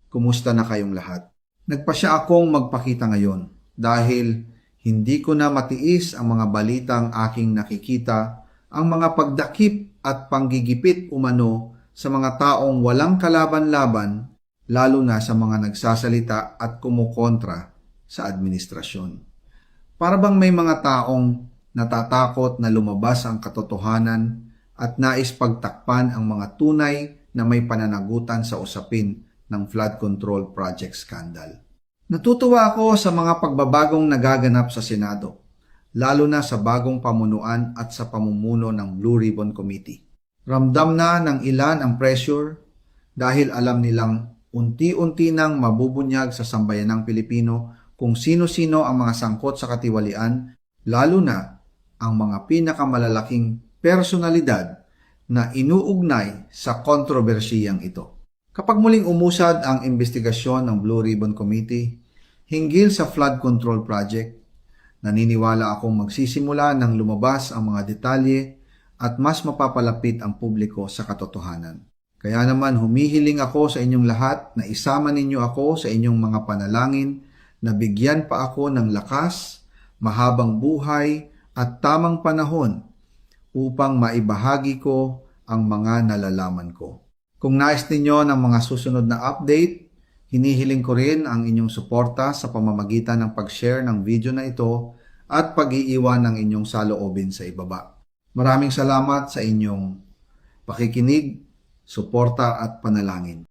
Kumusta na kayong lahat? Nagpasya akong magpakita ngayon dahil hindi ko na matiis ang mga balitang aking nakikita, ang mga pagdakip at panggigipit umano sa mga taong walang kalaban-laban, lalo na sa mga nagsasalita at kumukontra sa administrasyon. Para bang may mga taong natatakot na lumabas ang katotohanan at nais pagtakpan ang mga tunay na may pananagutan sa usapin ng flood control project scandal. Natutuwa ako sa mga pagbabagong nagaganap sa Senado, lalo na sa bagong pamunuan at sa pamumuno ng Blue Ribbon Committee. Ramdam na ng ilan ang pressure dahil alam nilang unti-unti nang mabubunyag sa sambayanang Pilipino kung sino-sino ang mga sangkot sa katiwalian, lalo na ang mga pinakamalalaking personalidad na inuugnay sa kontrobersiyang ito. Kapag muling umusad ang investigasyon ng Blue Ribbon Committee hinggil sa flood control project, naniniwala akong magsisimula ng lumabas ang mga detalye at mas mapapalapit ang publiko sa katotohanan. Kaya naman humihiling ako sa inyong lahat na isama ninyo ako sa inyong mga panalangin na bigyan pa ako ng lakas, mahabang buhay at tamang panahon upang maibahagi ko ang mga nalalaman ko. Kung nais ninyo ng mga susunod na update, hinihiling ko rin ang inyong suporta sa pamamagitan ng pag-share ng video na ito at pag-iiwan ng inyong saloobin sa ibaba. Maraming salamat sa inyong pakikinig, suporta at panalangin.